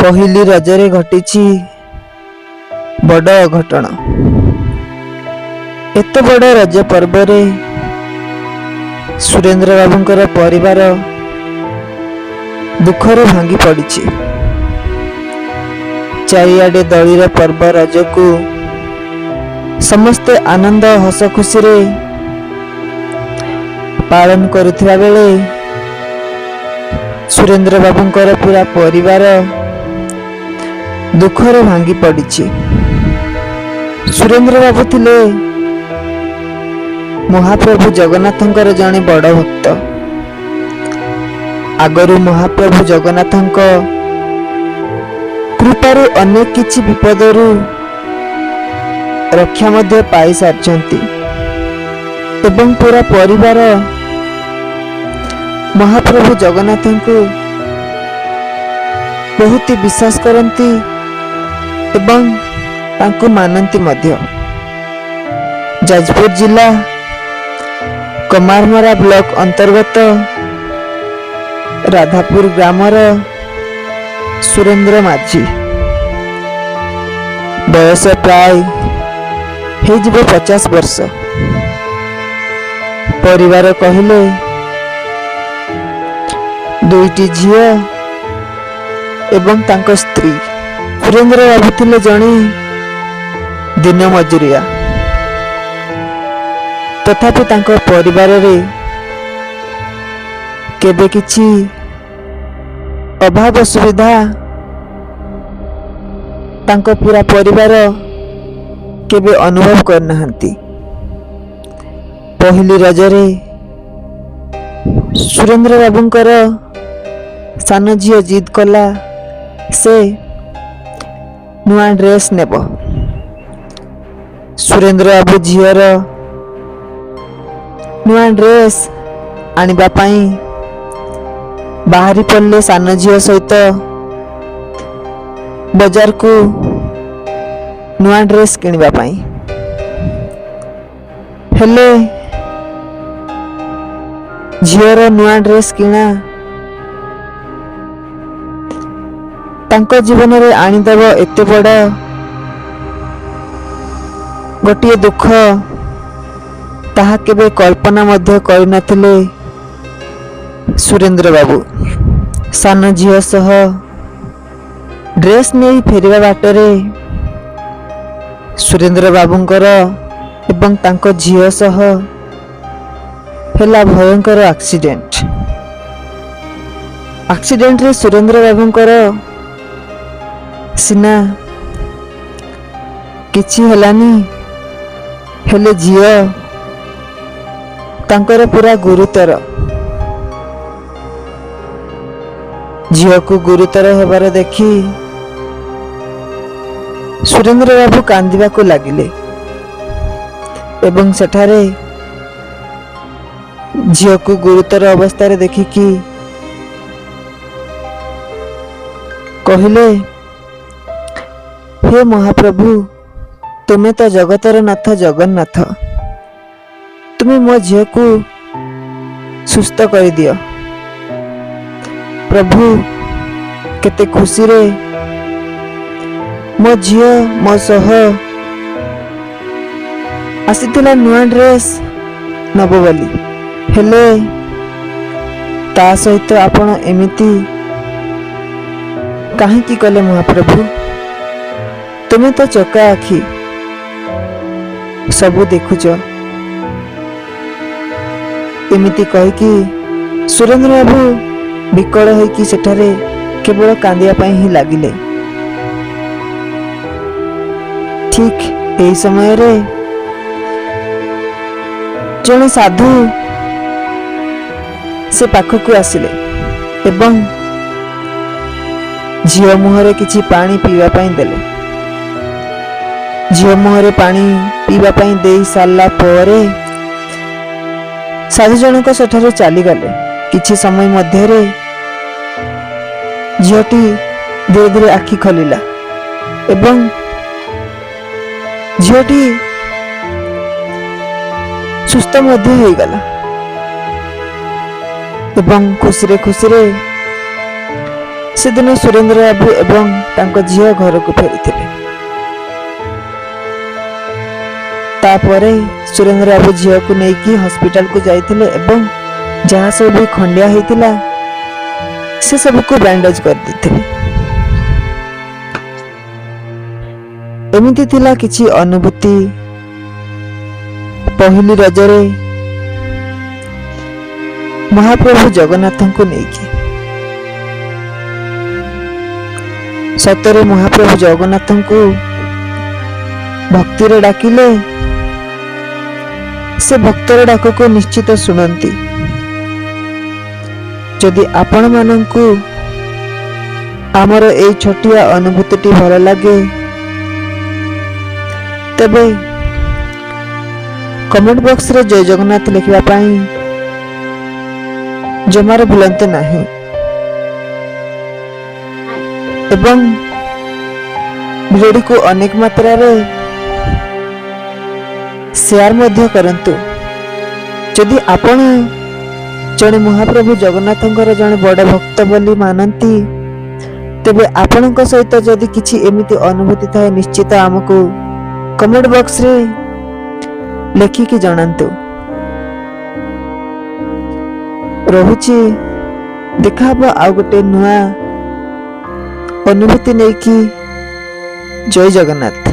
पहली रजरे घटी बड़ अघटन। एत बड़ रज पर्व सुरेंद्र बाबूंकर परिवार दुखरे भांगी पड़ी। चारिआडे दलीर पर्व रज को समस्ते आनंद हस खुशी पालन करुथिबा बेले सुरेंद्र बाबूंकर पूरा परिवार दुखरे भांगी पड़ी। सुरेंद्र बाबू थिले महाप्रभु जगन्नाथंकर जड़े बड़ भक्त। आगरू महाप्रभु जगन्नाथंक कृपारू अनेक किछि विपदरू रक्षा मध्य पाई सारछंती एवं पूरा परिवार महाप्रभु जगन्नाथंकु बहुत विश्वास करती एवं तांको मानती मध्य। जाजपुर जिला कमारमरा ब्लॉक अंतर्गत राधापुर ग्रामर सुरेंद्र माझी बयस प्राय हो 50 वर्ष। परिवार कहले दुईटी झियो एवं तांको स्त्री। सुरेंद्र बाबू थिले जणे दिन मजुरिया, तथापि तांको परिवार रे केबे किछि अभाव असुविधा तांको पूरा परिवार केबे अनुभव करनाहांती। पहली रजरे सुरेंद्र बाबूंकर सान झियो जिद कला से नुआ ड्रेस नेब। सुरेंद्र बाबू झियर नुआ ड्रेस आनिबा पाई बाहरी पड़ले सान झियो सहित बाजार को नुआ ड्रेस किनिबा पाई। हेले झियर नुआ ड्रेस किना तांको जीवन रे आनीदेव एते बड़ गोटे दुख ताहा केबे कल्पना मध्य करि नथिले। सुरेंद्र बाबू सान झियो सह ड्रेस नहीं फेरिबा बाटरे सुरेंद्र बाबूंकर एवं तांको झियो सह हेला भयंकर एक्सीडेंट। एक्सीडेंट रे सुरेंद्र बाबूंकर सिना किछि हेलानी, हेले झियो तांकर पूरा गुरुतर। झियो को गुरुतर हेबार देखी सुरेंद्र बाबू कांदिबा को लागिले एवं सेठारे झियो को गुरुतर अवस्था रे देखिकी कहिले, हे महाप्रभु तुम्हें तो जगतर नाथ जगन्नाथ, तुम्हें मो झियो को सुस्थ कर दियो। प्रभु केते खुशी रे मो झियो मो सह आसीतिला नुआ ड्रेस नब बोली, हेले ता सहित आपण एमिति काहे कले महाप्रभु? तुम्हें तो चका आखि सबू देखुच। एमिति कहीकि सुरेंद्र बाबू विकल होइकि सेठारे केवल कांदिया पाई ही लागिले। ठीक एही समय रे जने साधु से पाखकु आसिले एवं झियो मुहरे किछि पानी पीवा पाई देले। झियो मुहरे पानी पीवा पाई देई सारला परे साधु जनक सेठारे चली गले। किछि समय मध्य रे झियोटी धीरे धीरे आखि खोलिला एवं झियोटी सुस्थ मध्य हो गला एवं खुशी रे ସେଦିନ ସୁରେନ୍ଦ୍ର ବାବୁ ଏବଂ ତାଙ୍କ ଝିଅ ଘରକୁ ଫେରିଥିଲେ। ତାପରେ ସୁରେନ୍ଦ୍ର ବାବୁ ଝିଅକୁ ନେଇକି ହସ୍ପିଟାଲକୁ ଯାଇଥିଲେ ଏବଂ ଯାହା ସବୁ ବି ଖଣ୍ଡିଆ ହେଇଥିଲା ସେ ସବୁକୁ ବ୍ୟାଣ୍ଡେଜ କରିଦେଇଥିଲେ। ଏମିତି ଥିଲା କିଛି ଅନୁଭୂତି ପହିଲି ରଜରେ ମହାପ୍ରଭୁ ଜଗନ୍ନାଥଙ୍କୁ ନେଇକି। ସତରେ ମହାପ୍ରଭୁ ଜଗନ୍ନାଥଙ୍କୁ ଭକ୍ତିରେ ଡାକିଲେ ସେ ଭକ୍ତର ଡାକକୁ ନିଶ୍ଚିତ ଶୁଣନ୍ତି। ଯଦି ଆପଣମାନଙ୍କୁ ଆମର ଏଇ ଛୋଟିଆ ଅନୁଭୂତିଟି ଭଲ ଲାଗେ ତେବେ କମେଣ୍ଟ ବକ୍ସରେ ଜୟ ଜଗନ୍ନାଥ ଲେଖିବା ପାଇଁ ଜମାରୁ ଭୁଲନ୍ତୁ ନାହିଁ ଏବଂ ଭିଡ଼ିଓଟିକୁ ଅନେକ ମାତ୍ରାରେ ସେୟାର ମଧ୍ୟ କରନ୍ତୁ। ଯଦି ଆପଣ ଜଣେ ମହାପ୍ରଭୁ ଜଗନ୍ନାଥଙ୍କର ଜଣେ ବଡ଼ ଭକ୍ତ ବୋଲି ମାନନ୍ତି ତେବେ ଆପଣଙ୍କ ସହିତ ଯଦି କିଛି ଏମିତି ଅନୁଭୂତି ଥାଏ ନିଶ୍ଚିତ ଆମକୁ କମେଣ୍ଟ ବକ୍ସରେ ଲେଖିକି ଜଣାନ୍ତୁ। ରହୁଛି, ଦେଖାହବ ଆଉ ଗୋଟେ ନୂଆ ଅନୁଭୂତି ନେଇକି। ଜୟ ଜଗନ୍ନାଥ।